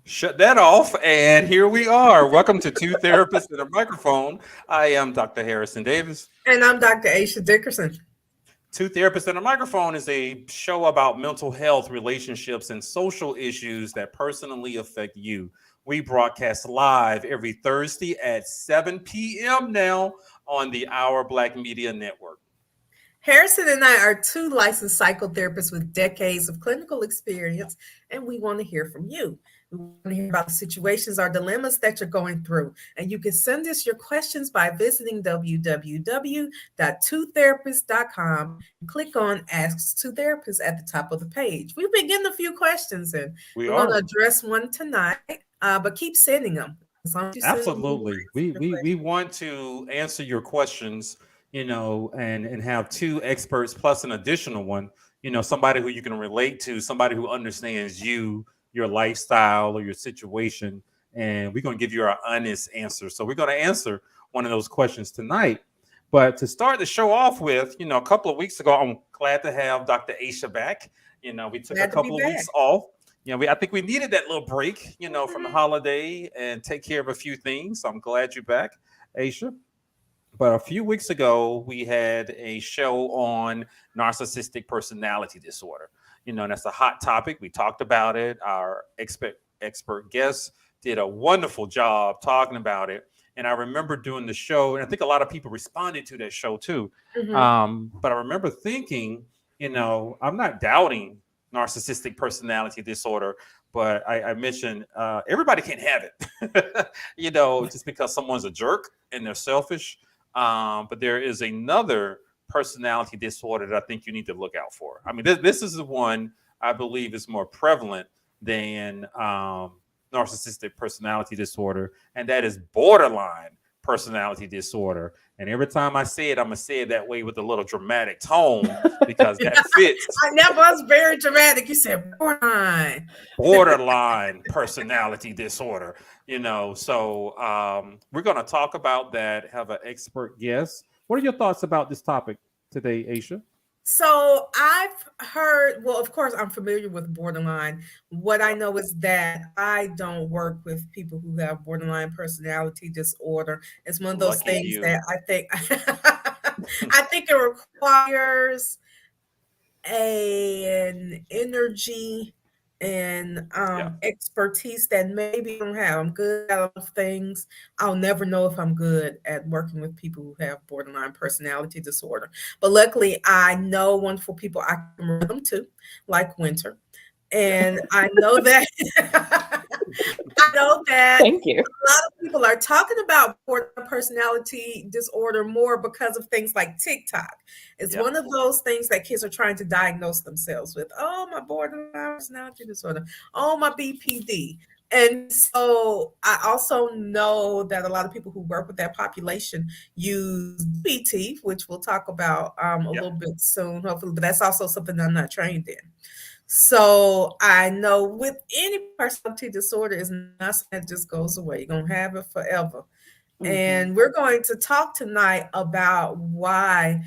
Shut that off, and here we are. Welcome to Two Therapists and a Microphone. I am Dr. Harrison Davis. And I'm Dr. Aisha Dickerson. Two Therapists and a Microphone is a show about mental health, relationships, and social issues that personally affect you. We broadcast live every Thursday at 7 p.m. now on the Our Black Media Network. Harrison and I are two licensed psychotherapists with decades of clinical experience, and we want to hear from you. We want to hear about the situations or dilemmas that you're going through. And you can send us your questions by visiting www.twotherapist.com and click on Ask Two Therapists at the top of the page. We've been getting a few questions, and We we're going to are. address one tonight, but keep sending them. As long as you send them, Absolutely. We want to answer your questions, and have two experts plus an additional one, somebody who you can relate to, somebody who understands you, your lifestyle or your situation. And we're going to give you our honest answer. So we're going to answer one of those questions tonight. But to start the show off with, a couple of weeks ago, I'm glad to have Dr. Aisha back. We took a glad to be couple of weeks back. off. I think we needed that little break, from the Mhm. holiday and take care of a few things. So I'm glad you're back, Aisha. But a few weeks ago, we had a show on narcissistic personality disorder. That's a hot topic. We talked about it. Our expert guest did a wonderful job talking about it. And I remember doing the show, and I think a lot of people responded to that show too. Mhm. But I remember thinking, I'm not doubting narcissistic personality disorder, but I mentioned everybody can't have it. Just because someone's a jerk and they're selfish. But there is another personality disorder that I think you need to look out for. I mean, this is the one I believe is more prevalent than narcissistic personality disorder, and that is borderline personality disorder. And every time I say it, I'm gonna say it that way with a little dramatic tone because that fits. That was very dramatic. You said borderline. Borderline personality disorder. So we're going to talk about that, have an expert guest. What are your thoughts about this topic today, Aisha? So I've heard, well, of course, I'm familiar with borderline. What I Yep. know is that I don't work with people who have borderline personality disorder. It's one of those Lucky things that you. I think I think it requires an energy and Yeah, expertise that maybe I don't have. I'm good at a lot of things. I'll never know if I'm good at working with people who have borderline personality disorder. But luckily, I know wonderful people I can refer them to, like Winter. yeah. And I know that I know that Thank you. a lot of people are talking about borderline personality disorder more because of things like TikTok. It's Yep. one of those things that kids are trying to diagnose themselves with. Oh, my borderline personality disorder. Oh, my BPD. And so I also know that a lot of people who work with that population use BT, which we'll talk about a Yep. little bit soon, hopefully, but that's also something I'm not trained in. So I know with any personality disorder, it's not something that just goes away. You're gonna have it forever. Mhm. And we're going to talk tonight about why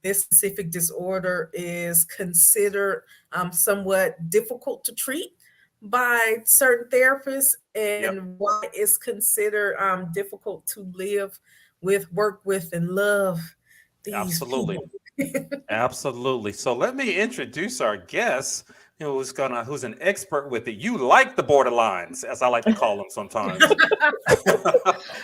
this specific disorder is considered somewhat difficult to treat by certain therapists Yep. and why it's considered difficult to live with, work with, and love these Absolutely. people. Absolutely. So let me introduce our guest who's an expert with it. You like the borderlines, as I like to call them sometimes.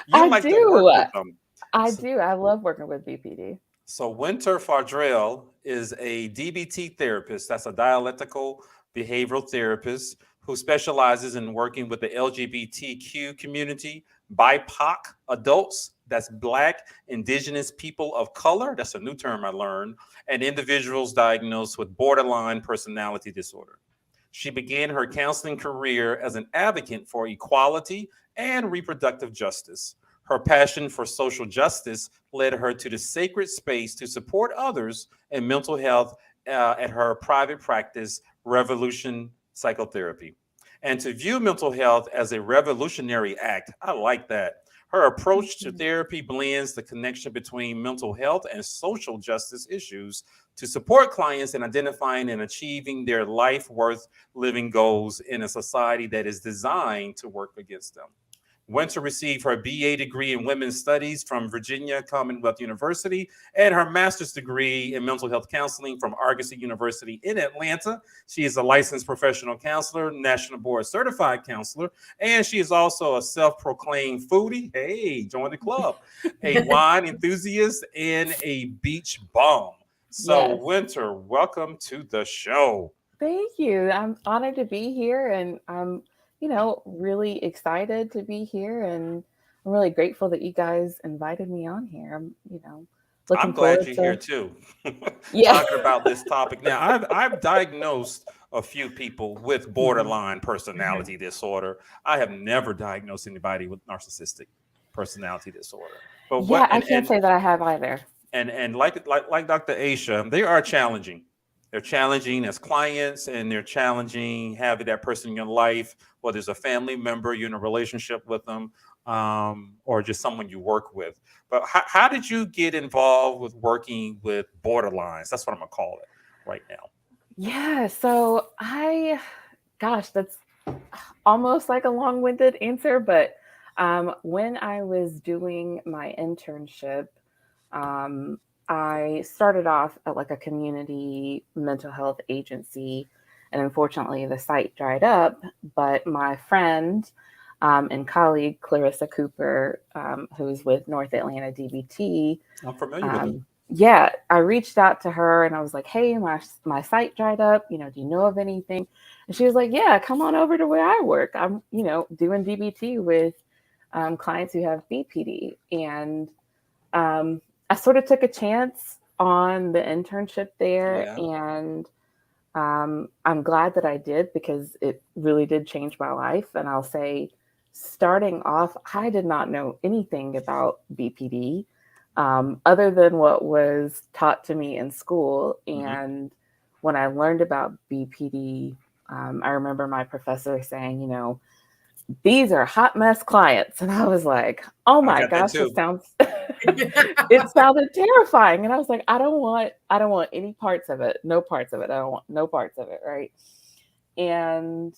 You I like to work do. with them. I So, do. I love working with BPD. so Winter Fardrell is a DBT therapist. That's a dialectical behavioral therapist who specializes in working with the LGBTQ community, BIPOC adults, that's Black, Indigenous people of color, that's a new term I learned, and individuals diagnosed with borderline personality disorder. She began her counseling career as an advocate for equality and reproductive justice. Her passion for social justice led her to the sacred space to support others in mental health at her private practice, Revolution Psychotherapy, and to view mental health as a revolutionary act. I like that. Her approach to Mhm. therapy blends the connection between mental health and social justice issues to support clients in identifying and achieving their life worth living goals in a society that is designed to work against them. Went to receive her BA degree in women's studies from Virginia Commonwealth University and her master's degree in mental health counseling from Argosy University in Atlanta. She is a licensed professional counselor, national board certified counselor, and she is also a self-proclaimed foodie. Hey, join the club. A wine enthusiast and a beach bum. So, Yes. Winter, welcome to the show. Thank you. I'm honored to be here, and I'm, really excited to be here, and I'm really grateful that you guys invited me on here. I'm, I'm looking glad forward you're here to. too, Yeah. talking about this topic. Now, I've diagnosed a few people with Mhm. borderline personality disorder. I have never diagnosed anybody with narcissistic personality disorder. But Yeah, what I can't say that I have either. and like Dr. Aisha, they are challenging. They're challenging as clients, and they're challenging having that person in your life, whether it's a family member, you're in a relationship with them, or just someone you work with. But how did you get involved with working with borderlines? That's what I'm gonna call it right now. Yeah, so gosh, that's almost like a long-winded answer, but when I was doing my internship, um, I started off at like a community mental health agency, and unfortunately, the site dried up. But my friend and colleague Clarissa Cooper, who's with North Atlanta DBT, I'm familiar with them. yeah, I reached out to her and I was like, "Hey, my site dried up. Do you know of anything?" And she was like, "Yeah, come on over to where I work. I'm, doing DBT with clients who have BPD." And I sort of took a chance on the internship there, Yeah. and I'm glad that I did because it really did change my life. And I'll say, starting off, I did not know anything about BPD other than what was taught to me in school. Hmm. And when I learned about BPD, I remember my professor saying, these are hot mess clients. And I was like, oh I my got that gosh, too. it sounded terrifying. And I was like, I don't want any parts of it. No parts of it. I don't want no parts of it. Right. And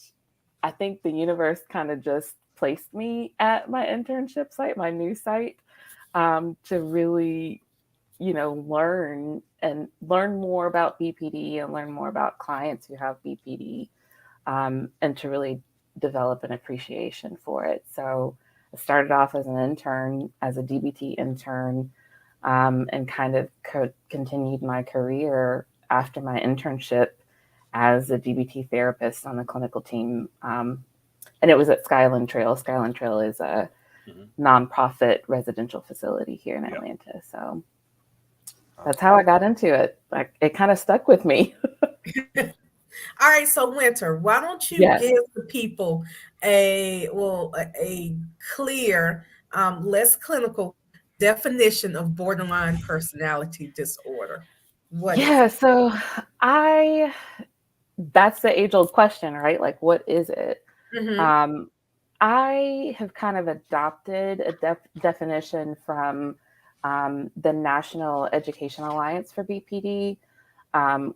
I think the universe kind of just placed me at my internship site, my new site, to really, learn more about BPD and learn more about clients who have BPD, and to really develop an appreciation for it. So I started off as an intern, as a DBT intern, and kind of continued my career after my internship as a DBT therapist on the clinical team. And it was at Skyland Trail. Skyland Trail is a Hmm. nonprofit residential facility here in Yeah. Atlanta. So that's how I got into it. Like, it kind of stuck with me. All right, so Winter, why don't you Yes. give the people a clear, less clinical definition of borderline personality disorder? What is Yeah. it? So I, that's the age old question, right? Like, what is it? Hmm. Um, I have kind of adopted a definition from the National Education Alliance for BPD,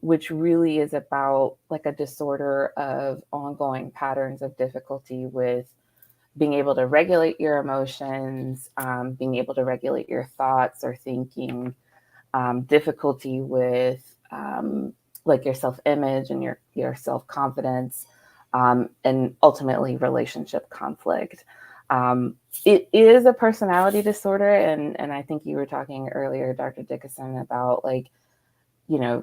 which really is about like a disorder of ongoing patterns of difficulty with being able to regulate your emotions, being able to regulate your thoughts or thinking, difficulty with like your self-image and your self-confidence, and ultimately relationship conflict. It is a personality disorder, and I think you were talking earlier, Dr. Dickinson, about like,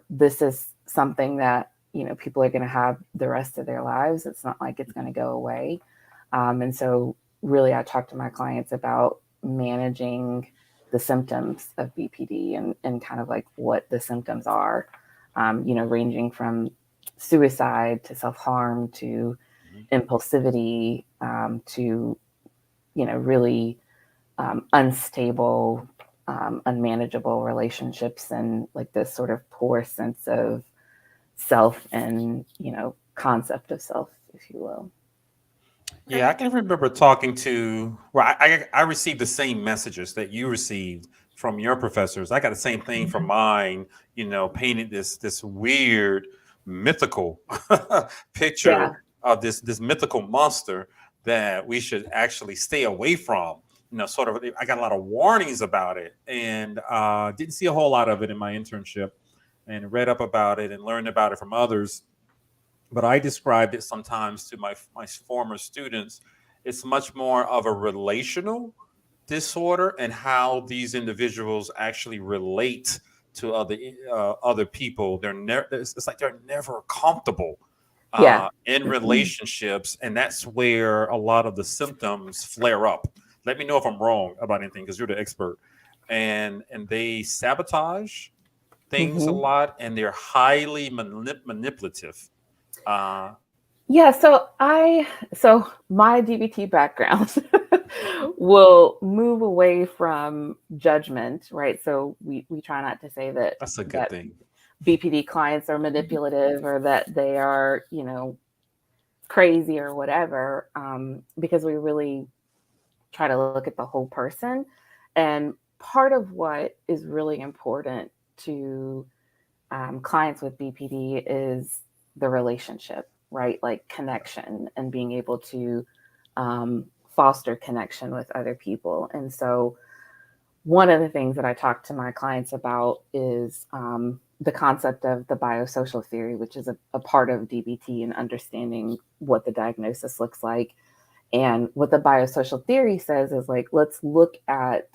this is something that people are going to have the rest of their lives. It's not like it's going to go away. And so really I talk to my clients about managing the symptoms of BPD, and kind of like what the symptoms are, ranging from suicide to self-harm to Hmm. impulsivity, to, really unstable, unmanageable relationships, and like this sort of poor sense of self and, concept of self, if you will. Yeah, I can remember talking to, well, I received the same messages that you received from your professors. I got the same thing from Mhm. mine, painted this weird mythical Yeah. picture of this mythical monster that we should actually stay away from. Sort of, I got a lot of warnings about it, and didn't see a whole lot of it in my internship, and read up about it and learned about it from others, but I described it sometimes to my former students. It's much more of a relational disorder and how these individuals actually relate to other people. It's like they're never comfortable Yeah. in relationships, and that's where a lot of the symptoms flare up. Let me know if I'm wrong about anything because you're the expert. And they sabotage things a Hmm. lot, and they're highly manipulative. uh, Yeah, so my DBT background will move away from judgment, right? So we try not to say that that's a good that thing. BPD clients are manipulative or that they are, crazy or whatever, because we really try to look at the whole person. And part of what is really important to clients with BPD is the relationship, right? Like connection and being able to foster connection with other people. And so, one of the things that I talk to my clients about is the concept of the biosocial theory, which is a part of DBT and understanding what the diagnosis looks like. And what the biosocial theory says is like, let's look at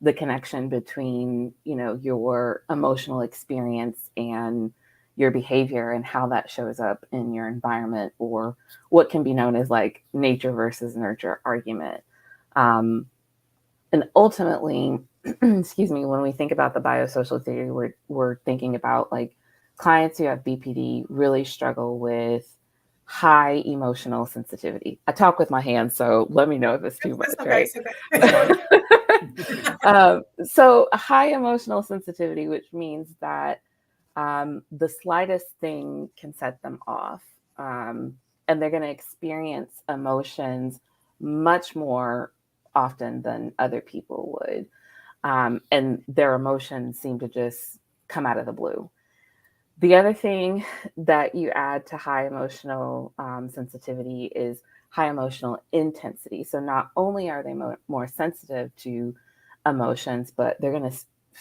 the connection between, your emotional experience and your behavior and how that shows up in your environment, or what can be known as like nature versus nurture argument. And ultimately, excuse me, when we think about the biosocial theory, we're thinking about like clients who have BPD really struggle with high emotional sensitivity. I talk with my hands, so let me know if it's too It's much, okay. right? It's okay. It's fine. So high emotional sensitivity, which means that the slightest thing can set them off, and they're going to experience emotions much more often than other people would, and their emotions seem to just come out of the blue. The other thing that you add to high emotional sensitivity is high emotional intensity. So not only are they more sensitive to emotions, but they're going to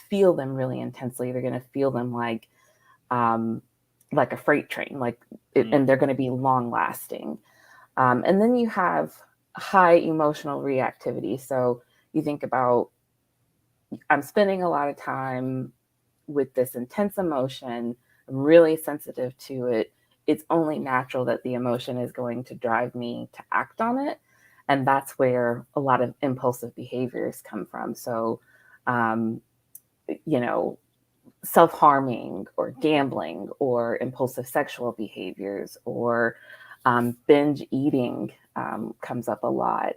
feel them really intensely. They're going to feel them um, like a freight train, and they're going to be long lasting. And then you have high emotional reactivity. So you think about, I'm spending a lot of time with this intense emotion. I'm really sensitive to it. It's only natural that the emotion is going to drive me to act on it. And that's where a lot of impulsive behaviors come from. So, um, you know, self harming or gambling or impulsive sexual behaviors or binge eating comes up a lot.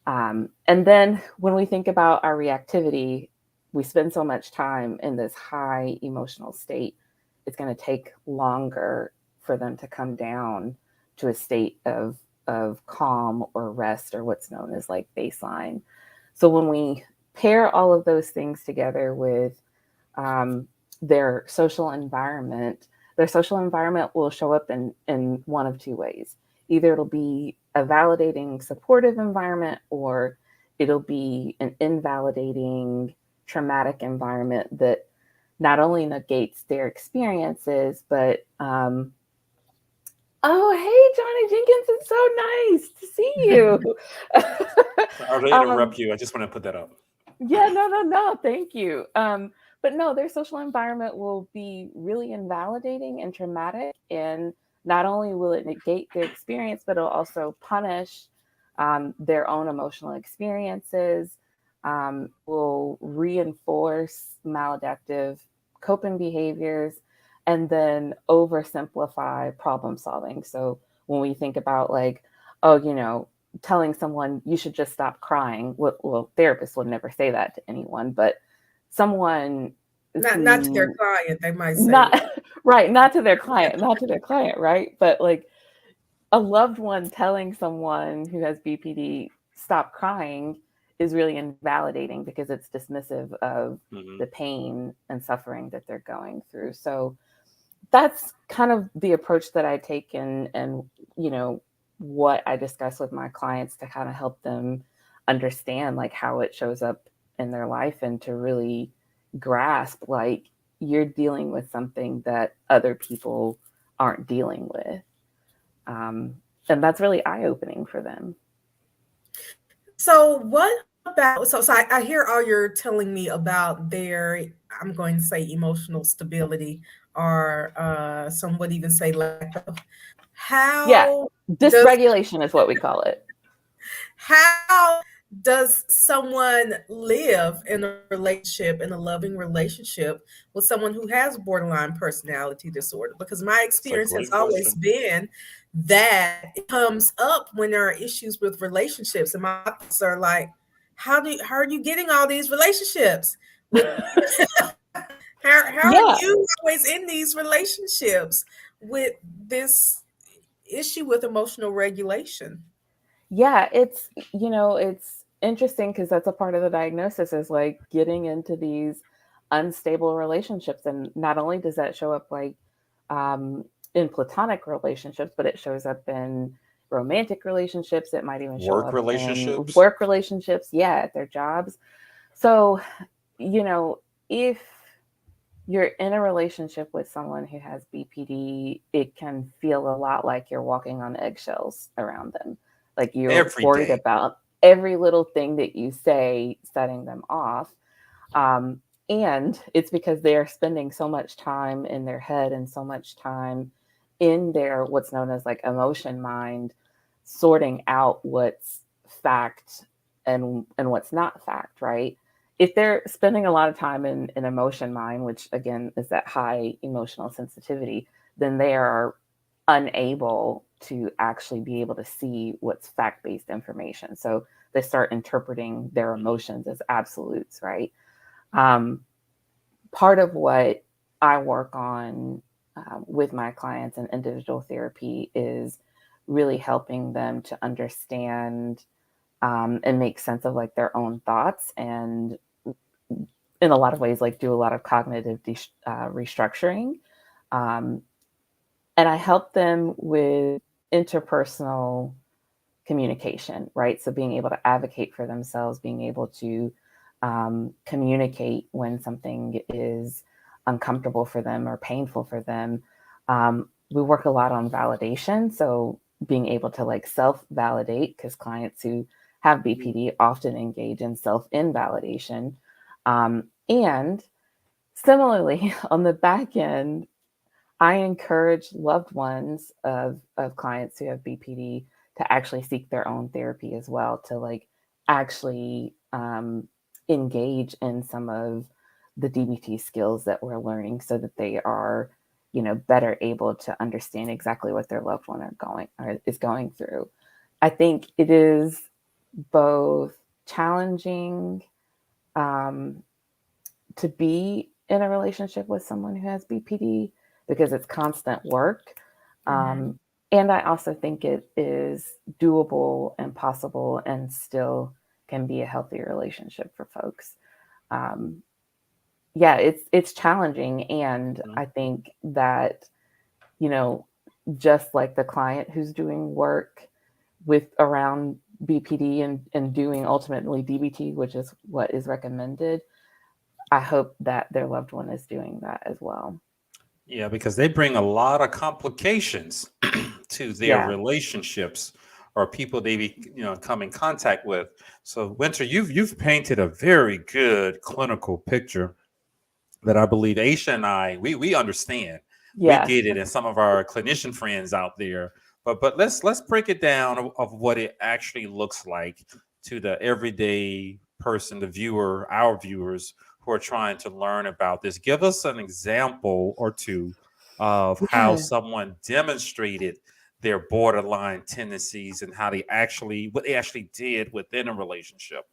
And then when we think about our reactivity, we spend so much time in this high emotional state, it's going to take longer for them to come down to a state of calm or rest, or what's known as like baseline. So when we pair all of those things together with um, their social environment will show up in one of two ways. Either it'll be a validating, supportive environment, or it'll be an invalidating, traumatic environment that not only negates their experiences, but oh, hey, Johnny Jenkins, it's so nice to see Sorry to you. interrupt you. I just want to put that up. Yeah, no, thank you. But no, their social environment will be really invalidating and traumatic. And not only will it negate their experience, but it'll also punish their own emotional experiences, will reinforce maladaptive coping behaviors, and then oversimplify problem solving. So when we think about like, oh, telling someone you should just stop crying. Well, therapists will never say that to anyone, but someone Not to their who client, they might say not it. right, not to their client, right? But like a loved one telling someone who has BPD stop crying is really invalidating because it's dismissive of Mhm. the pain and suffering that they're going through. So that's kind of the approach that I take, and you know, what I discuss with my clients to kind of help them understand like how it shows up in their life, and to really grasp like you're dealing with something that other people aren't dealing with. um, and that's really eye-opening for them. So what about so I hear all you're telling me about their, I'm going to say, emotional stability, or some would even say lack of. Yeah, How does dysregulation is what we call it. how does someone live in a relationship, in a loving relationship, with someone who has borderline personality disorder? Because my That's a experience has great always question. been that it comes up when there are issues with relationships, and my thoughts are like, how are you getting all these relationships with how are Yeah, you always in these relationships with this issue with emotional regulation? yeah, it's, you know, it's interesting because that's a part of the diagnosis, is like getting into these unstable relationships. And not only does that show up like um, in platonic relationships, but it shows up in romantic relationships. It might even show Work up in relationships. work relationships, yeah, at their jobs. So, you know, if you're in a relationship with someone who has BPD, it can feel a lot like you're walking on eggshells around them. Like you're Every worried day. about every little thing that you say setting them off. Um, and it's because they are spending so much time in their head and so much time in their what's known as like emotion mind, sorting out what's fact and what's not fact, right? If they're spending a lot of time in emotion mind, which again is that high emotional sensitivity, then they are unable to actually be able to see what's fact-based information. So they start interpreting their emotions as absolutes, right? Um, Part of what I work on with my clients in individual therapy is really helping them to understand and make sense of like their own thoughts, and in a lot of ways like do a lot of cognitive restructuring. um, and I help them with interpersonal communication, right? So being able to advocate for themselves, being able to communicate when something is uncomfortable for them or painful for them. We work a lot on validation. So being able to like self validate, because clients who have BPD often engage in self invalidation. And similarly, on the back end, I encourage loved ones of clients who have BPD to actually seek their own therapy as well, to like actually engage in some of the DBT skills that we're learning, so that they are, you know, better able to understand exactly what their loved one is going through. I think it is both challenging um, to be in a relationship with someone who has BPD because it's constant work. Mhm. Um, and I also think it is doable and possible and still can be a healthy relationship for folks. Um, yeah, it's challenging. And Mhm. I think that, you know, just like the client who's doing work with around BPD and doing ultimately DBT, which is what is recommended, I hope that their loved one is doing that as well. Yeah, because they bring a lot of complications to their Yeah. relationships or people they come in contact with. So Winter, you've painted a very good clinical picture that I believe Aisha and I we understand. We Yeah. get it, and some of our clinician friends out there. But let's break it down of what it actually looks like to the everyday person, the viewer, our viewers who are trying to learn about this. Give us an example or two of how Yeah. someone demonstrated their borderline tendencies and how they actually what they actually did within a relationship,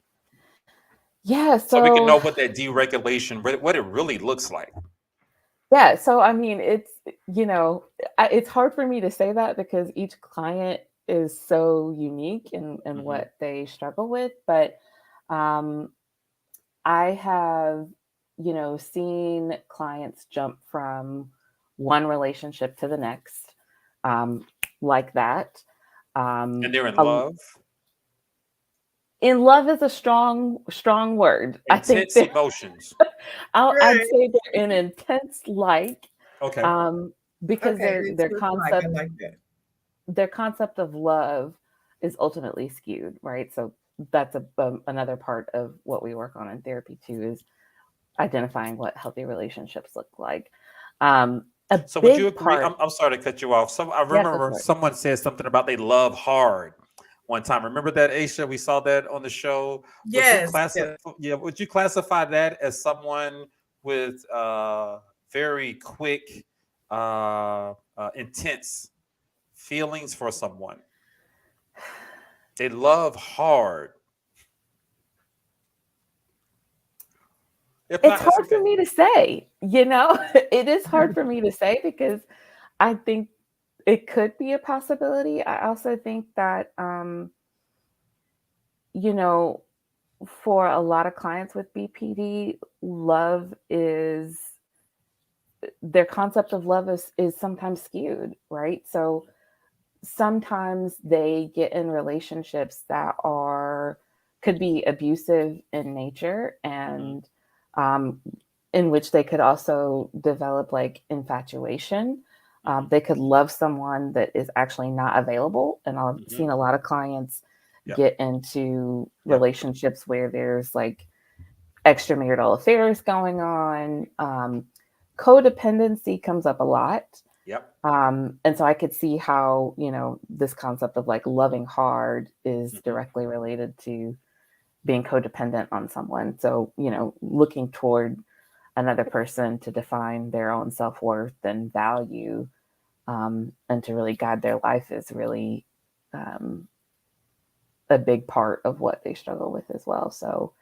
Yeah. so we can So know what that deregulation what it really looks like. Yeah, so I mean, it's it's hard for me to say that because each client is so unique in Hmm. what they struggle with. But um, I have, seen clients jump from one relationship to the next, um, like that. And they're in A love, In love is a strong word. I think intense they're emotions. I'd Right. say they're an intense like, Okay. um, because Okay. their It's their just like I concept like that. their concept of love is ultimately skewed, right? So that's another part of what we work on in therapy too, is identifying what healthy relationships look like. A So would you big agree? part, I'm sorry to cut you off. I yeah, go remember for it. someone said something about they love hard one time. Remember that, Aisha? We saw that on the show. Would you Yes. classify? Yes. Yeah. Would you classify that as someone with very quick, intense feelings for someone? They love hard. If It's not, that's hard for okay. me to say, it is hard for me to say because I think it could be a possibility. I also think that, you know, for a lot of clients with BPD, love is their concept of love is sometimes skewed, right? So sometimes they get in relationships that are could be abusive in nature Hmm. and um, in which they could also develop like infatuation. Hmm. They could love someone that is actually not available, and I've Hmm. seen a lot of clients Yep. get into Yep. relationships where there's like extramarital affairs going on. Codependency comes up a lot. Yep. And so I could see how, this concept of like loving hard is Hmm. directly related to being codependent on someone. So, looking toward another person to define their own self worth and value, and to really guide their life is really um, a big part of what they struggle with as well. So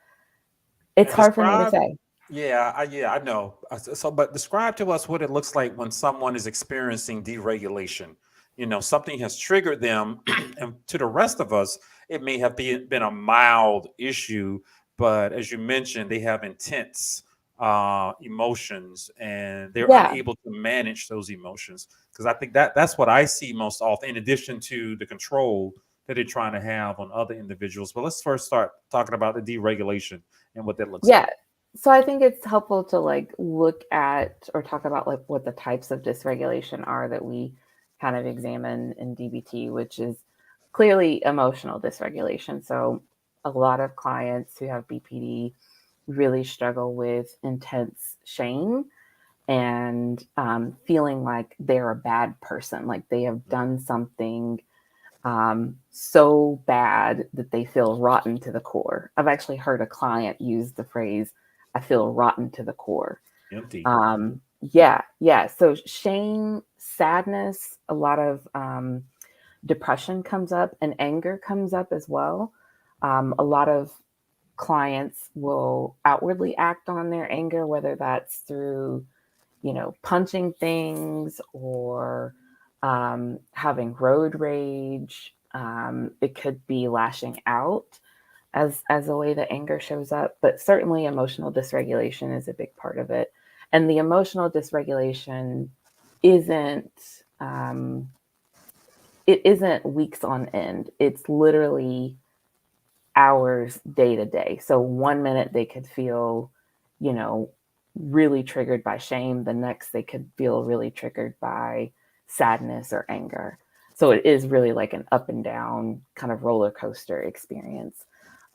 it's hard for me to Describe. say. Yeah, I know. But describe to us what it looks like when someone is experiencing deregulation. Something has triggered them, and to the rest of us, it may have been a mild issue, but as you mentioned, they have intense emotions, and they're Yeah. unable to manage those emotions. Because I think that's what I see most often, in addition to the control that they're trying to have on other individuals. But let's first start talking about the deregulation and what that looks Yeah. like. So I think it's helpful to like look at or talk about like what the types of dysregulation are that we kind of examine in DBT, which is clearly emotional dysregulation. So a lot of clients who have BPD really struggle with intense shame and feeling like they're a bad person, like they have done something so bad that they feel rotten to the core. I've actually heard a client use the phrase, I feel rotten to the core. Empty. Yeah, yeah. So shame, sadness, a lot of depression comes up and anger comes up as well. A lot of clients will outwardly act on their anger, whether that's through punching things or having road rage. It could be lashing out as a way that anger shows up, but certainly emotional dysregulation is a big part of it. And the emotional dysregulation isn't um, it isn't weeks on end. It's literally hours day to day. So 1 minute they could feel, you know, really triggered by shame. The next they could feel really triggered by sadness or anger. So it is really like an up and down kind of roller coaster experience.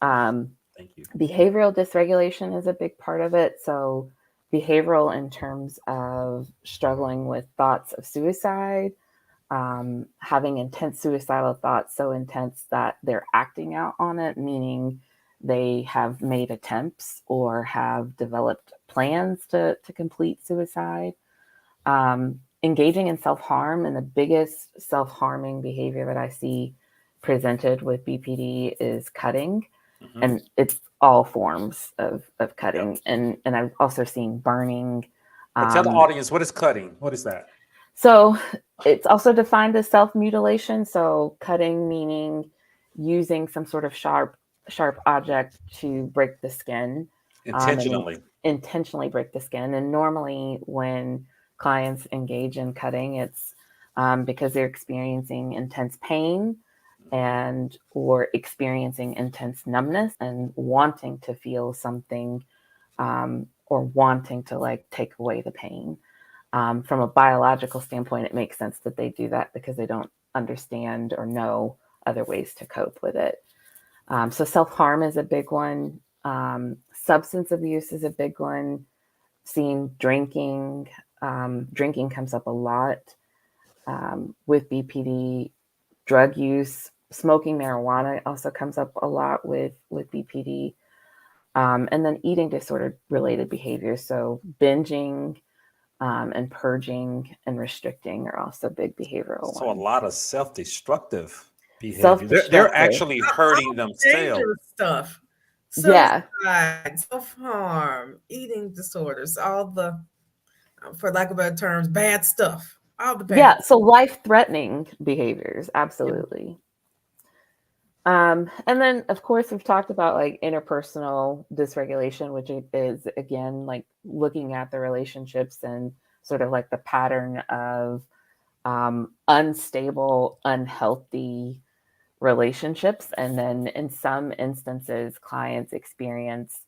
Um, Thank you. Behavioral dysregulation is a big part of it. So behavioral in terms of struggling with thoughts of suicide, having intense suicidal thoughts, so intense that they're acting out on it, meaning they have made attempts or have developed plans to complete suicide. Engaging in self harm, and the biggest self harming behavior that I see presented with BPD is cutting, Hmm. and it's all forms of Yep. cutting, and I've also seen burning, But tell the Um, audience, what is cutting? What is that? So it's also defined as self-mutilation. So cutting meaning using some sort of sharp object to break the skin, and Intentionally. intentionally break the skin. And normally when clients engage in cutting, it's because they're experiencing intense pain and or experiencing intense numbness and wanting to feel something, or wanting to like take away the pain. From a biological standpoint, it makes sense that they do that because they don't understand or know other ways to cope with it. So self-harm is a big one. Substance abuse is a big one. Seeing drinking, drinking comes up a lot with BPD. Drug use, smoking marijuana also comes up a lot with BPD. And then eating disorder related behaviors. So binging, and purging and restricting are also big behavioral So a ones. lot of self-destructive behavior. They're Self-destructive. actually hurting All themselves. dangerous stuff. Yeah. Suicide, self-harm, eating disorders, all the, for lack of better terms, bad stuff. All the bad. Yeah. So life-threatening behaviors, absolutely. And then, of course, we've talked about like interpersonal dysregulation, which is, again, like looking at the relationships and sort of like the pattern of unstable, unhealthy relationships. And then in some instances, clients experience,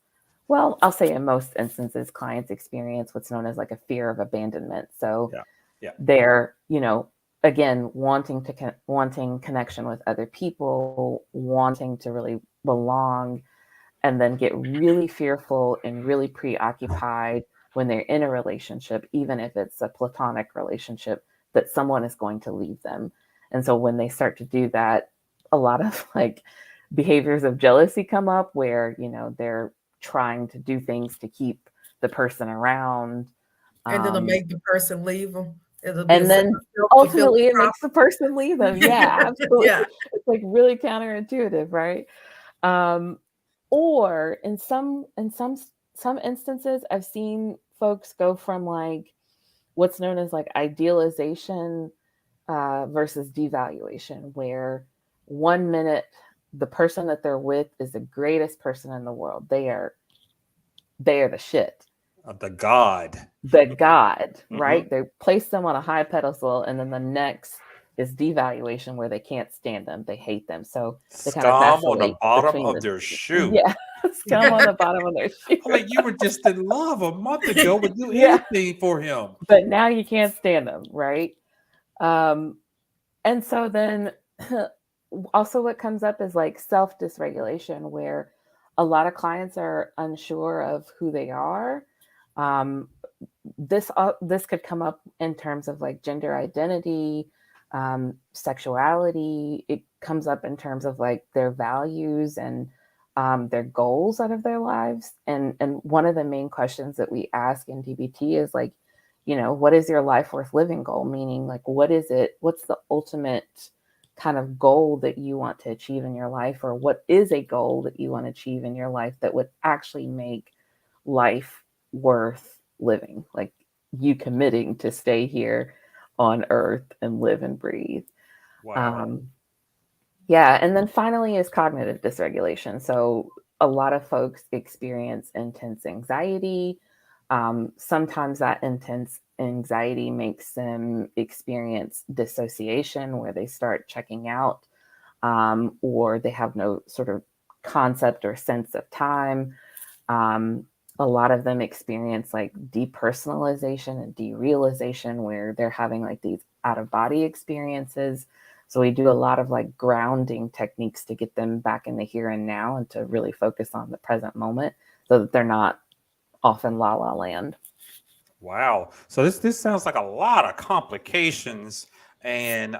well, I'll say in most instances, clients experience what's known as like a fear of abandonment. So Yeah. they're, again, wanting connection with other people, wanting to really belong, and then get really fearful and really preoccupied when they're in a relationship, even if it's a platonic relationship, that someone is going to leave them. And so when they start to do that, a lot of like behaviors of jealousy come up where, they're trying to do things to keep the person around. And it'll make the person leave them. It'll be And then ultimately it makes the person leave them. Yeah, absolutely. Yeah. It's like really counterintuitive, right? Or in some instances, I've seen folks go from like what's known as like idealization versus devaluation, where 1 minute the person that they're with is the greatest person in the world. They are the shit. The God. Right? They place them on a high pedestal, and then the next is devaluation, where they can't stand them, they hate them. So they kind of Scum on the vacillate bottom between of their shoe. Yeah, scum on the bottom of their shoe. I'm like, you were just in love a month ago, would do Yeah. anything for him. But now you can't stand them, right? And so then also what comes up is like self-dysregulation, where a lot of clients are unsure of who they are. This could come up in terms of like gender identity, sexuality. It comes up in terms of like their values and their goals out of their lives. And one of the main questions that we ask in DBT is like, what is your life worth living goal? Meaning like, what's the ultimate kind of goal that you want to achieve in your life, or what is a goal that you want to achieve in your life that would actually make life worth living, like you committing to stay here on earth and live and breathe. Wow. Yeah. And then finally is cognitive dysregulation. So a lot of folks experience intense anxiety. Sometimes that intense anxiety makes them experience dissociation, where they start checking out, or they have no sort of concept or sense of time. A lot of them experience like depersonalization and derealization, where they're having like these out of body experiences. So we do a lot of like grounding techniques to get them back in the here and now and to really focus on the present moment so that they're not off in la la land. Wow. So this sounds like a lot of complications, and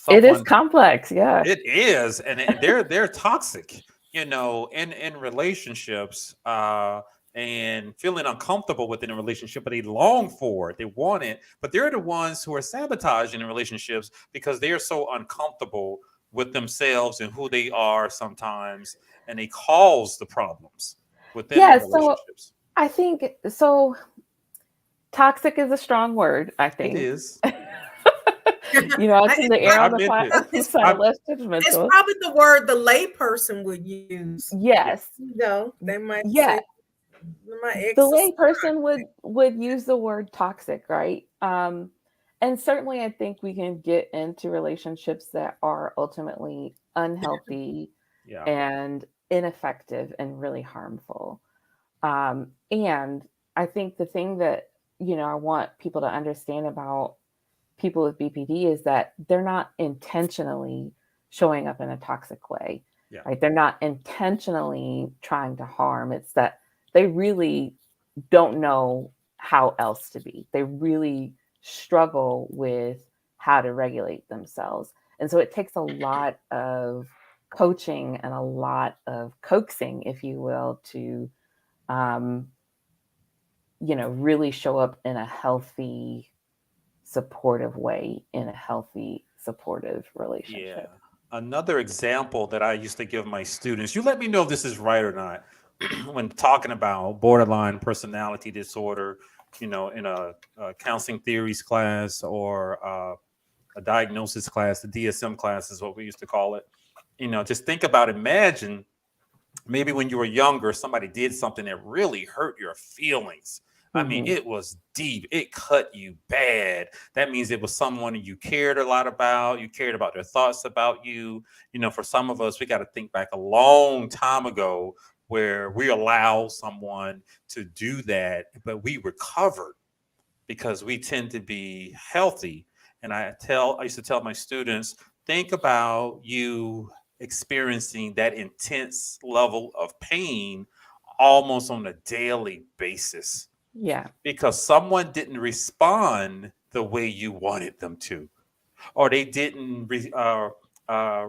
it is complex. Yeah, it is, and they're toxic, in relationships, and feeling uncomfortable within a relationship, but they long for it, they want it, but they're the ones who are sabotaging in relationships because they are so uncomfortable with themselves and who they are sometimes, and they cause the problems within the relationships. So I think so. Toxic is a strong word, I It think. is. I tend to err I on the meant it. side of less It's judgmental. probably the word the layperson would use. Yes. They might Yeah. say, my ex The is layperson would use the word toxic, right? And certainly I think we can get into relationships that are ultimately unhealthy Yeah. and ineffective and really harmful. And I think the thing that, I want people to understand about people with BPD is that they're not intentionally showing up in a toxic way, Yeah. right? They're not intentionally trying to harm. It's that they really don't know how else to be. They really struggle with how to regulate themselves. And so it takes a lot of coaching and a lot of coaxing, if you will, to really show up in a healthy, supportive way, in a healthy, supportive Yeah. relationship. Another example that I used to give my students, you let me know if this is right or not, when talking about borderline personality disorder, in a counseling theories class or a diagnosis class, the DSM class is what we used to call it. Just think about, imagine maybe when you were younger, somebody did something that really hurt your feelings. I mean, Mhm. it was deep. It cut you bad. That means it was someone you cared a lot about. You cared about their thoughts about you. For some of us, we got to think back a long time ago where we allowed someone to do that, but we recovered because we tend to be healthy. And I used to tell my students, think about you experiencing that intense level of pain almost on a daily basis Yeah. because someone didn't respond the way you wanted them to, or they didn't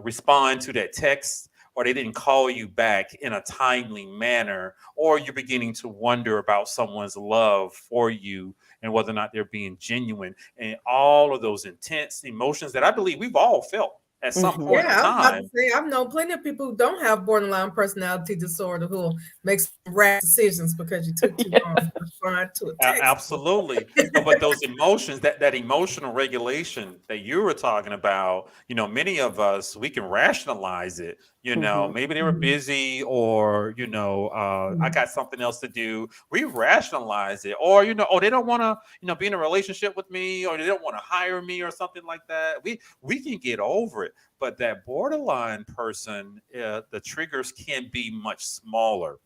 respond to that text, or they didn't call you back in a timely manner, or you're beginning to wonder about someone's love for you and whether or not they're being genuine, and all of those intense emotions that I believe we've all felt at some Mhm. point in Yeah, I was about to time. say, I've known plenty of people who don't have borderline personality disorder who make some rash decisions because you took too long to respond to a text. Absolutely. But those emotions, that emotional regulation that you were talking about, many of us, we can rationalize it. Mhm. Maybe they were busy, or, I got something else to do. We rationalize it. Or, oh, they don't want to, be in a relationship with me, or they don't want to hire me or something like that. We can get over it. But that borderline person, the triggers can be much smaller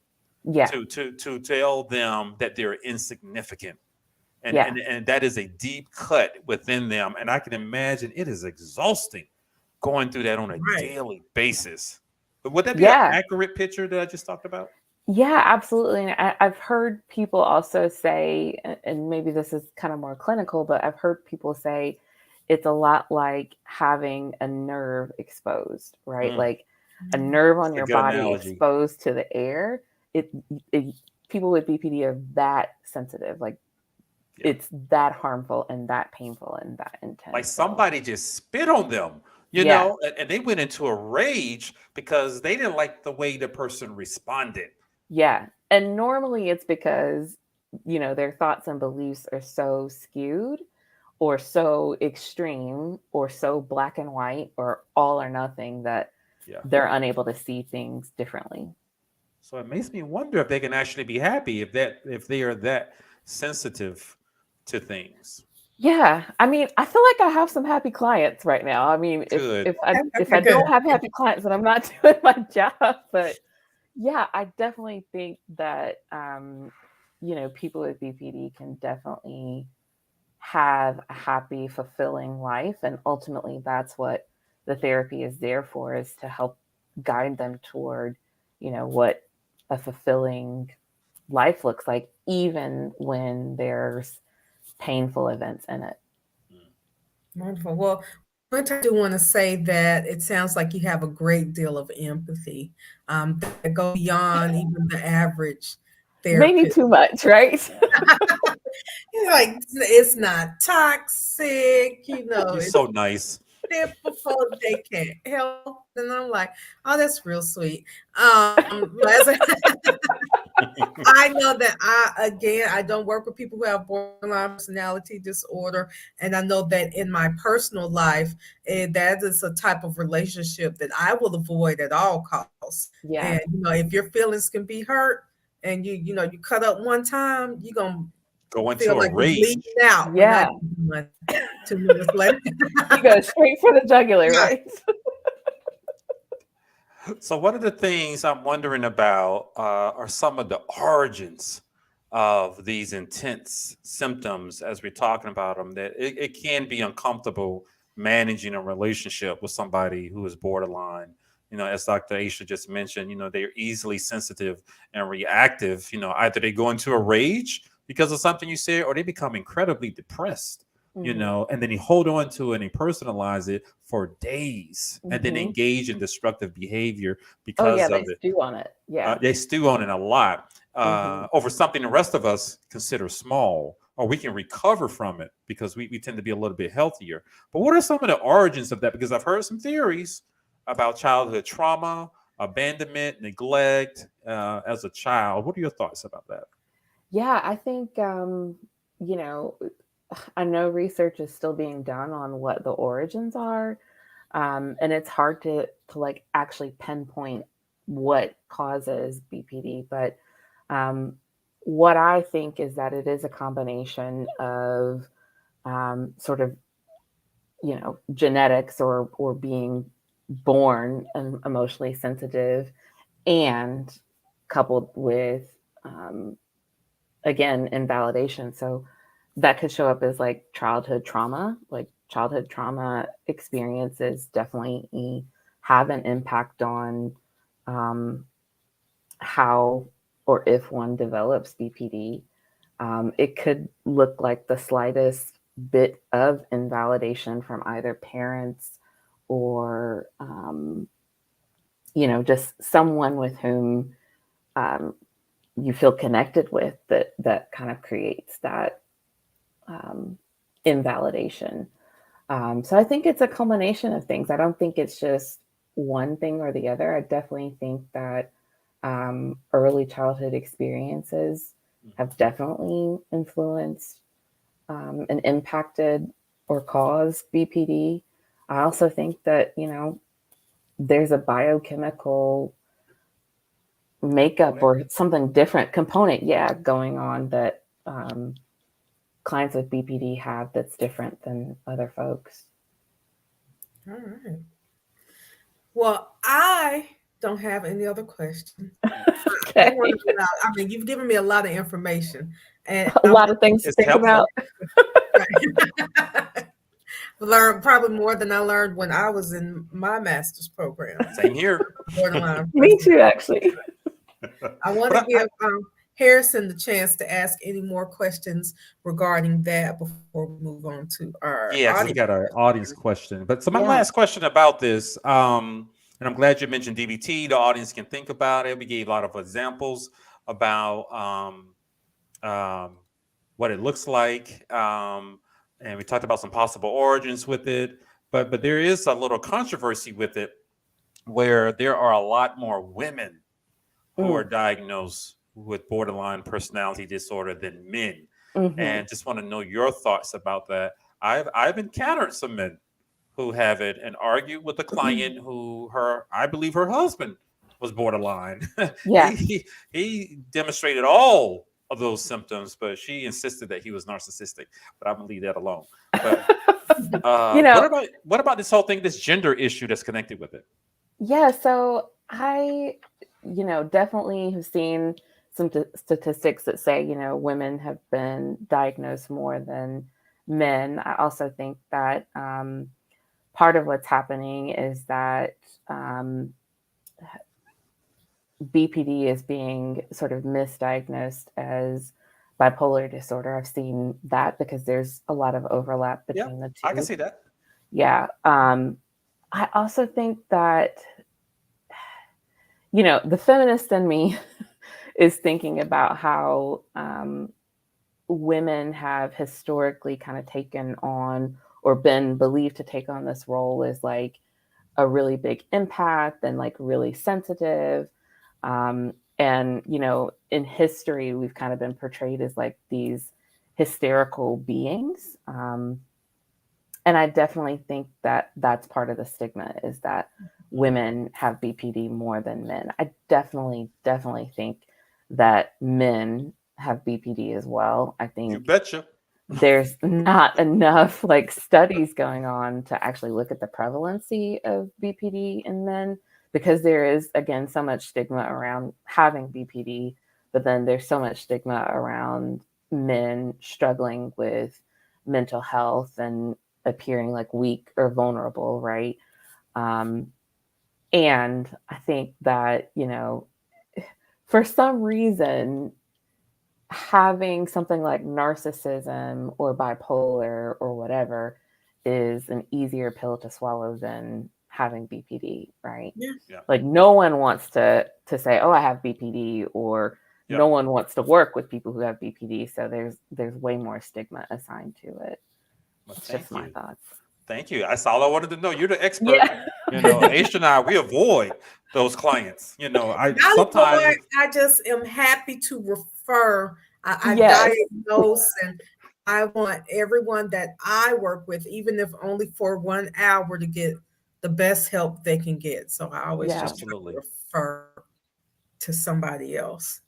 Yeah. to tell them that they're insignificant, and, Yeah. and that is a deep cut within them, and I can imagine it is exhausting going through that on a Right. daily basis. But would that be an Yeah. accurate picture that I just talked about? Yeah, absolutely. And I've heard people also say, and maybe this is kind of more clinical, but I've heard people say it's a lot like having a nerve exposed, right? Like a nerve on That's a your good body analogy. exposed to the air. It people with BPD are that sensitive. Like Yeah. it's that harmful and that painful and that intense. Like So, somebody just spit on them, yeah. and they went into a rage because they didn't like the way the person responded. Yeah. And normally it's because, their thoughts and beliefs are so skewed or so extreme or so black and white or all or nothing that Yeah. they're unable to see things differently. So it makes me wonder if they can actually be happy if they are that sensitive to things. Yeah. I mean, I feel like I have some happy clients right now. I mean, if Good. if I if Okay, I don't good. have happy clients, then I'm not doing my job. But yeah, I definitely think that people with BPD can definitely have a happy, fulfilling life. And ultimately, that's what the therapy is there for, is to help guide them toward, what a fulfilling life looks like, even when there's painful events in it. Wonderful. Well, I do want to say that it sounds like you have a great deal of empathy that go beyond even the average Maybe therapist. too much, right? Like it's not toxic, You're it's so nice. typical. They can't help, and I'm like, oh, that's real sweet. As a, I know that I don't work with people who have borderline personality disorder, and I know that in my personal life, that is a type of relationship that I will avoid at all costs. Yeah. And if your feelings can be hurt, and you cut up one time, you're gonna Go into feel a like you're bleeding rage. out. And Yeah. I 2 minutes later. You go straight for the jugular, Yeah. right? So one of the things I'm wondering about are some of the origins of these intense symptoms as we're talking about them, that it can be uncomfortable managing a relationship with somebody who is borderline. As Dr. Aisha just mentioned, they're easily sensitive and reactive. Either they go into a rage because of something you said, or they become incredibly depressed. Mhm. And then you hold on to it and you personalize it for days and then Mhm. engage in destructive behavior Oh because yeah, of they it. stew on it. Yeah. They stew on it a lot Mhm. over something the rest of us consider small, or we can recover from it because we tend to be a little bit healthier. But what are some of the origins of that? Because I've heard some theories about childhood trauma, abandonment, neglect as a child. What are your thoughts about that? Yeah, I think you know, I know research is still being done on what the origins are. And it's hard to like actually pinpoint what causes BPD, but um, what I think is that it is a combination of sort of genetics or being born and emotionally sensitive, and coupled with um, again invalidation. So that could show up as like childhood trauma experiences definitely have an impact on um, how or if one develops BPD. It could look like the slightest bit of invalidation from either parents or just someone with whom um, you feel connected with, that kind of creates that um, invalidation. So I think it's a combination of things. I don't think it's just one thing or the other. I definitely think that early childhood experiences have definitely influenced and impacted or caused BPD. I also think that, there's a biochemical makeup or something different component, going on that clients with BPD have that's different than other folks. All right. Well, I don't have any other questions. I Okay. want to. I mean, you've given me a lot of information, and A I'm lot of things to It's think helpful. about. learned probably more than I learned when I was in my master's program. Same here. Borderline. Me too, actually. I want But to give Harrison the chance to ask any more questions regarding that before we move on to our Yeah, because we audience. got our audience question. But so my Yeah. last question about this, and I'm glad you mentioned DBT. The audience can think about it. We gave a lot of examples about what it looks like, and we talked about some possible origins with it. But there is a little controversy with it, where there are a lot more women who are Mm. diagnosed with borderline personality disorder than men. Hmm. And just want to know your thoughts about that. I've encountered some men who have it and argued with a client who I believe her husband was borderline. Yeah. He demonstrated all of those symptoms, but she insisted that he was narcissistic. But I'm gonna leave that alone. But what about this whole thing, this gender issue that's connected with it? Yeah, so I, definitely have seen some statistics that say, women have been diagnosed more than men. I also think that part of what's happening is that BPD is being sort of misdiagnosed as bipolar disorder. I've seen that because there's a lot of overlap Yeah, between the two. I can see that. Yeah. I also think that the feminist in me is thinking about how women have historically kind of taken on or been believed to take on this role as like a really big empath and like really sensitive. And, you know, in history, we've kind of been portrayed as like these hysterical beings. And I definitely think that that's part of the stigma, is that women have BPD more than men. I definitely think that men have BPD as well. I You think betcha. there's not enough like studies going on to actually look at the prevalency of BPD in men, because there is, again, so much stigma around having BPD, but then there's so much stigma around men struggling with mental health and appearing like weak or vulnerable, right? And I think that, you know, for some reason, having something like narcissism or bipolar or whatever is an easier pill to swallow than having BPD, right? Yeah. Like no one wants to say, "Oh, I have BPD," or no one wants to work with people who have BPD. So there's way more stigma assigned to it. Well, That's thank just my you. thoughts. Thank you. That's all I wanted to know. You're the expert. Yeah. You know, Aisha and I, we avoid those clients. You know, I Not sometimes avoid, I just am happy to refer. I Yes. diagnose, and I want everyone that I work with, even if only for 1 hour, to get the best help they can get. So I always Yeah. just try to absolutely. refer to somebody else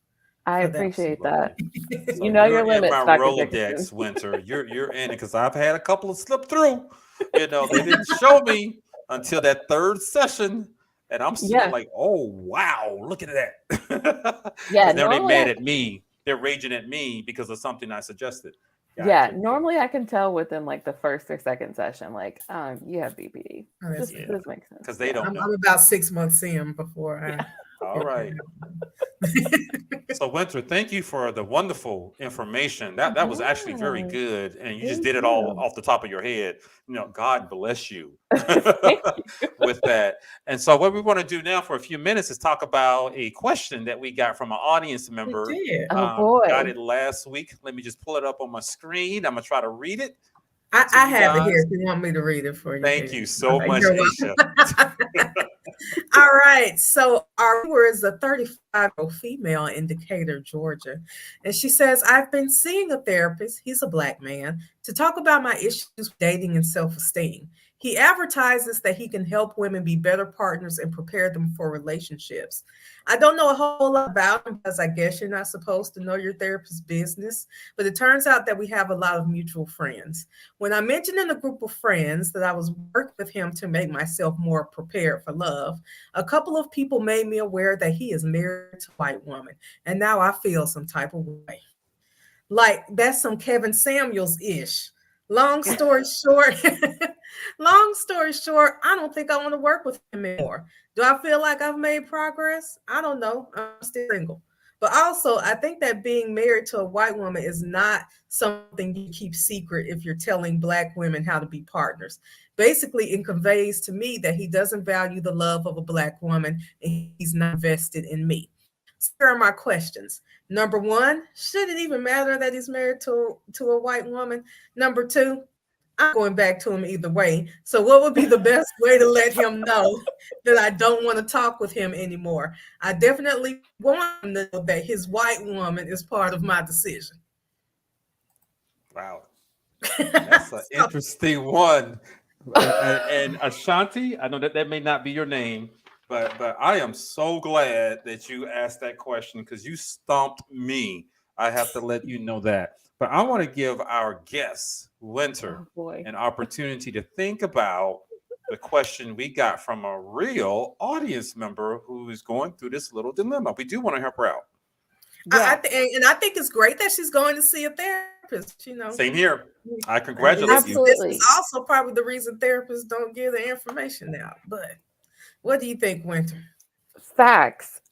I for that. appreciate Absolutely. that. So You know you're your in limits, my Dr. Rolodex, Dickinson. Winter. You're in it because I've had a couple of slip through. You know, they didn't show me until that third session, and I'm sitting there Yeah. like, oh wow, look at that. Yeah. Because now they Normally mad at me. They're raging at me because of something I suggested. Yeah, Gotcha. normally I can tell within like the first or second session, like, you have BPD. Oh, that's This good. this makes sense. Because they Yeah. don't I'm know. about 6 months in before I. All right. So Winter, thank you for the wonderful information. That was actually very Yeah, good, and you just thank did it all you. off the top of your head. You know, God bless you Thank you. with that. And so, what we want to do now for a few minutes is talk about a question that we got from an audience We member. did. Oh Got boy. it last week. Let me just pull it up on my screen. I'm gonna try to read it to I you have it here guys. if you want me to read it for you. Thank Here. you so Okay, much, you're Aisha. welcome. All right. So our viewer is a 35-year-old female in Decatur, Georgia. And she says, I've been seeing a therapist, he's a Black man, to talk about my issues with dating and self-esteem. He advertises that he can help women be better partners and prepare them for relationships. I don't know a whole lot about him because I guess you're not supposed to know your therapist's business, but it turns out that we have a lot of mutual friends. When I mentioned in a group of friends that I was working with him to make myself more prepared for love, a couple of people made me aware that he is married to a white woman. And now I feel some type of way. Like that's some Kevin Samuels-ish. Long story short, I don't think I want to work with him anymore. Do I feel like I've made progress? I don't know. I'm still single. But also, I think that being married to a white woman is not something you keep secret if you're telling Black women how to be partners. Basically, it conveys to me that he doesn't value the love of a Black woman and he's not invested in me. So here are my questions. Number one, should it even matter that he's married to a white woman? Number two, I'm going back to him either way. So, what would be the best way to let him know that I don't want to talk with him anymore? I definitely want him to know that his white woman is part of my decision. Wow, that's an interesting one. And Ashanti, I know that may not be your name, but I am so glad that you asked that question because you stumped me. I have to let you know that. But I want to give our guest, Winter, Oh boy. an opportunity to think about the question we got from a real audience member who is going through this little dilemma. We do want to help her out. Yeah. I think it's great that she's going to see a therapist. You know, Same here. I and congratulate this you. is also probably the reason therapists don't give the information out. But what do you think, Winter? Facts.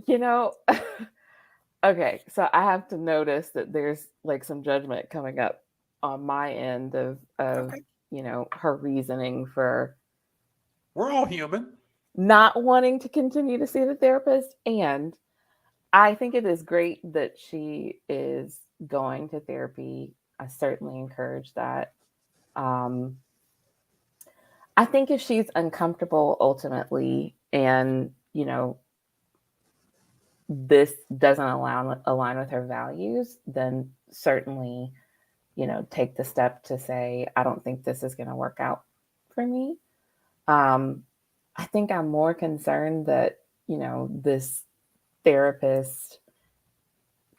You know, okay, so I have to notice that there's like some judgment coming up on my end of Okay. you know, her reasoning for We're all human. not wanting to continue to see the therapist. And I think it is great that she is going to therapy. I certainly encourage that. I think if she's uncomfortable ultimately, and this doesn't align with her values, then certainly, take the step to say, I don't think this is going to work out for me. I think I'm more concerned that, this therapist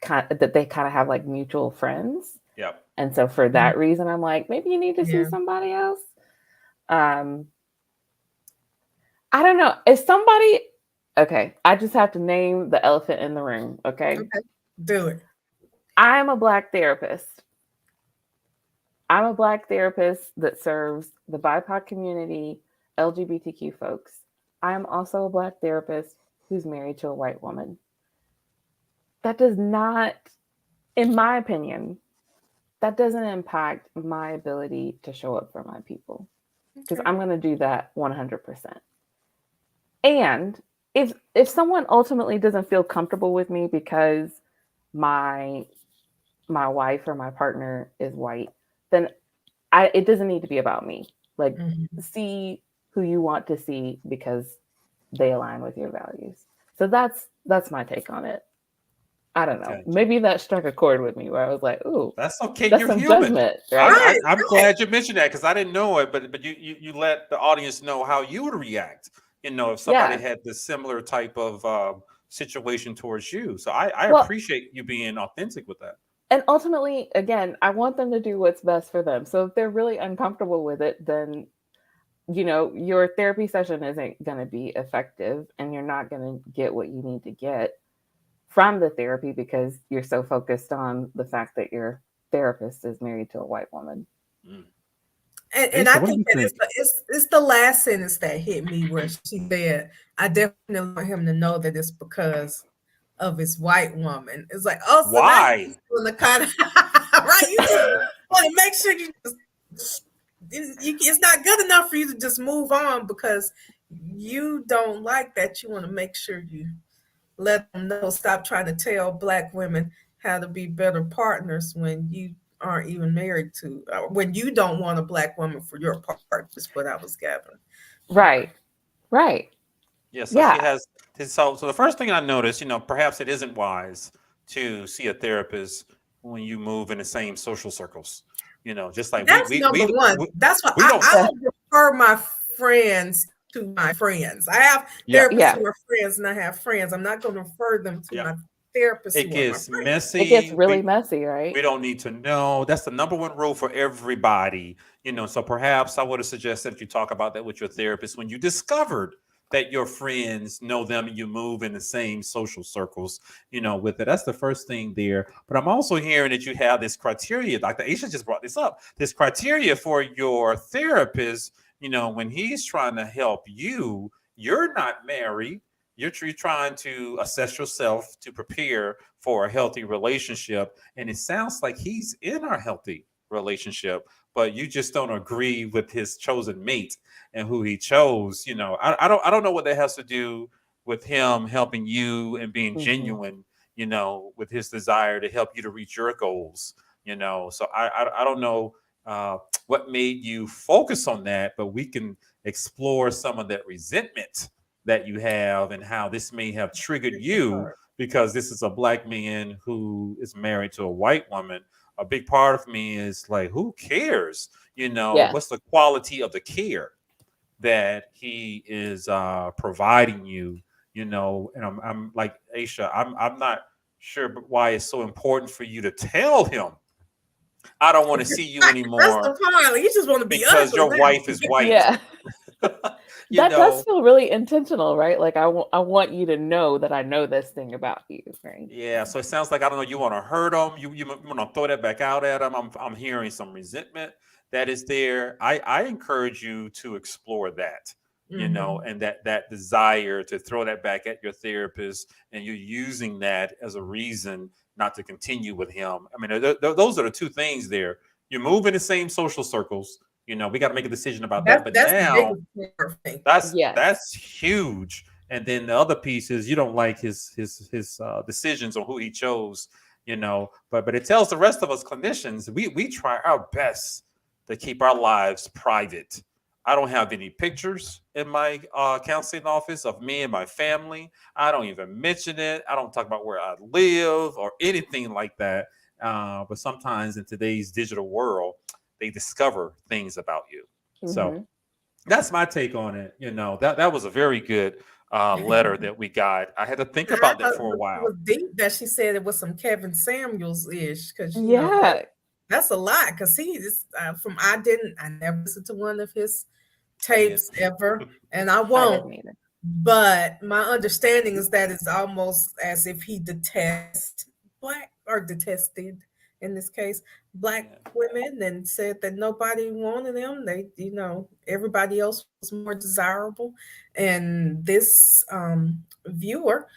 that they kind of have like mutual friends. Yep. And so for that reason, I'm like, maybe you need to see somebody else. I don't know. If somebody, okay, I just have to name the elephant in the room. Okay. Do it. I'm a Black therapist. I'm a Black therapist that serves the BIPOC community, LGBTQ folks. I am also a Black therapist who's married to a white woman. That does not, in my opinion, that doesn't impact my ability to show up for my people, because I'm going to do that 100%. And if someone ultimately doesn't feel comfortable with me because my wife or my partner is white, then it doesn't need to be about me. Like, see who you want to see because they align with your values. So that's my take on it. I don't know. Okay. Maybe that struck a chord with me where I was like, "Ooh, that's okay. that's You're some human. judgment, right?" I'm glad you mentioned that, because I didn't know it, but you let the audience know how you would react. If somebody had this similar type of situation towards you. So I appreciate you being authentic with that. And ultimately, again, I want them to do what's best for them. So if they're really uncomfortable with it, then your therapy session isn't going to be effective, and you're not going to get what you need to get from the therapy because you're so focused on the fact that your therapist is married to a white woman. And I think that it's the last sentence that hit me, where she said, I definitely want him to know that it's because of his white woman. It's like, oh, so why? The kind of right? You just want to make sure it's not good enough for you to just move on because you don't like that. You want to make sure you let them know. Stop trying to tell Black women how to be better partners when you aren't even married to, when you don't want a Black woman for your part. Is what I was gathering. Right. Yes. So she has. So the first thing I noticed, perhaps it isn't wise to see a therapist when you move in the same social circles. Just like that's number one. That's why I don't refer my friends to my friends. I have therapists who are friends, and I have friends. I'm not going to refer them to my therapist. It gets messy. It gets really messy, right? We don't need to know. That's the number one rule for everybody. So perhaps I would have suggested that you talk about that with your therapist when you discovered that your friends know them and you move in the same social circles, with it. That's the first thing there. But I'm also hearing that you have this criteria. Dr. Aisha just brought this up. This criteria for your therapist, when he's trying to help you, you're not married. You're trying to assess yourself to prepare for a healthy relationship. And it sounds like he's in a healthy relationship, but you just don't agree with his chosen mate and who he chose. I don't know what that has to do with him helping you and being genuine, with his desire to help you to reach your goals, So I don't know what made you focus on that, but we can explore some of that resentment that you have and how this may have triggered you because this is a Black man who is married to a white woman. A big part of me is like, who cares? What's the quality of the care that he is providing you? And I'm like, Aisha, I'm not sure why it's so important for you to tell him, I don't want to see you anymore. That's the point. You just want to be because your wife is white. Yeah. That does feel really intentional, right? Like I want you to know that I know this thing about you, right? Yeah. So it sounds like, I don't know, you want to hurt him. You want to throw that back out at him. I'm hearing some resentment that is there. I encourage you to explore that, and that desire to throw that back at your therapist, and you're using that as a reason not to continue with him. I mean, those are the two things there. You move in the same social circles. We got to make a decision about that. But now that's huge. And then the other piece is you don't like his decisions on who he chose. But it tells the rest of us clinicians we try our best to keep our lives private. I don't have any pictures in my counseling office of me and my family. I don't even mention it. I don't talk about where I live or anything like that. But sometimes in today's digital world, they discover things about you. So that's my take on it. That was a very good letter that we got. I had to think about that for a while. It was deep that she said it was some Kevin Samuels ish, because that's a lot. Because he just I never listened to one of his tapes ever, and I won't. But my understanding is that it's almost as if he detested in this case Black women, and said that nobody wanted them. They, everybody else was more desirable. And this viewer,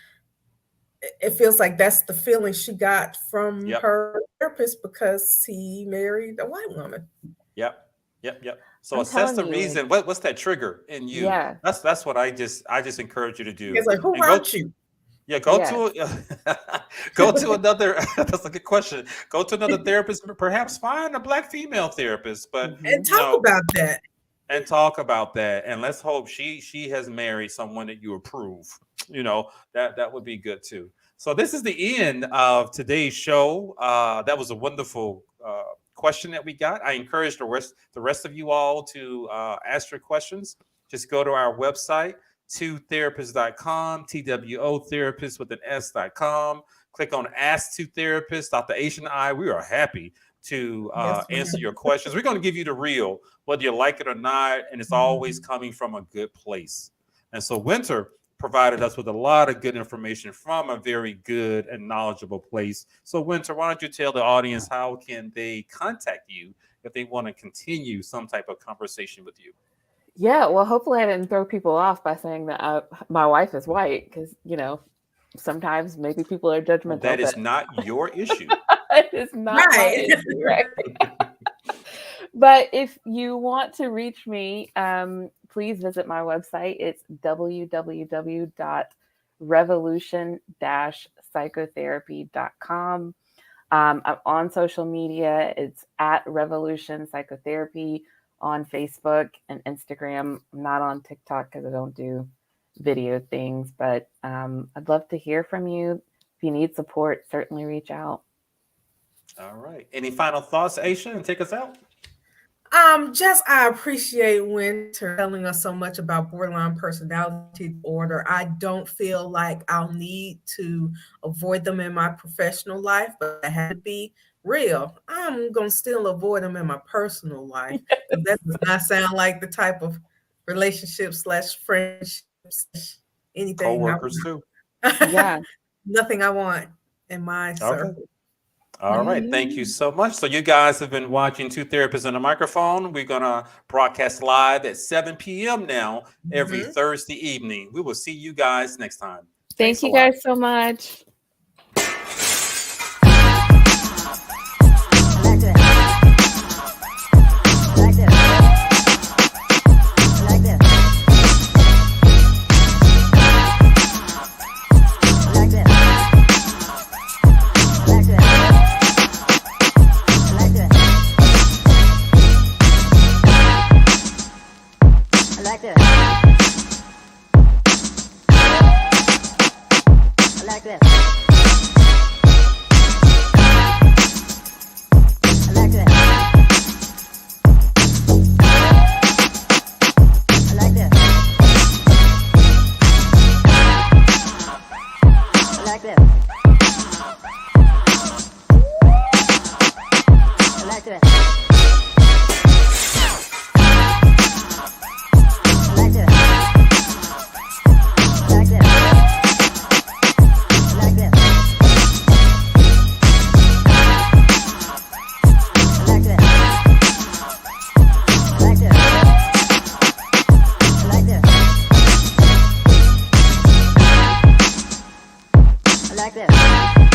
it feels like that's the feeling she got from her therapist, because he married a white woman. Yep. So assess the reason. What's that trigger in you? Yeah. That's what I just encourage you to do. It's like, who wrote you? Yeah, go to another. That's a good question. Go to another therapist. Perhaps find a Black female therapist, and talk about that. And let's hope she has married someone that you approve. That would be good too. So this is the end of today's show. That was a wonderful question that we got. I encourage the rest of you all to ask your questions. Just go to our website, twotherapist.com, TWO therapist with an S.com. Click on Ask Two Therapists. Dr. Aisha and I, we are happy to answer your questions. We're going to give you the real, whether you like it or not, and it's always coming from a good place. And so Winter provided us with a lot of good information from a very good and knowledgeable place. So Winter, why don't you tell the audience how can they contact you if they want to continue some type of conversation with you? Yeah, well, hopefully I didn't throw people off by saying that my wife is white, because, sometimes maybe people are judgmental. That is not your issue. It is not my issue, right? But if you want to reach me, please visit my website. It's www.revolution-psychotherapy.com. I'm on social media. It's at Revolution Psychotherapy on Facebook and Instagram. I'm not on TikTok because I don't do video things, but I'd love to hear from you. If you need support, certainly reach out. All right. Any final thoughts, Aisha, and take us out? I appreciate Winter telling us so much about borderline personality disorder. I don't feel like I'll need to avoid them in my professional life, but I have to be real. I'm going to still avoid them in my personal life. That does not sound like the type of relationship/friendships, anything. Co-workers too. Yeah. Nothing I want in my circle. All right. Thank you so much. So you guys have been watching Two Therapists and a Microphone. We're going to broadcast live at 7 p.m. now every Thursday evening. We will see you guys next time. Thank you guys so much. Like this.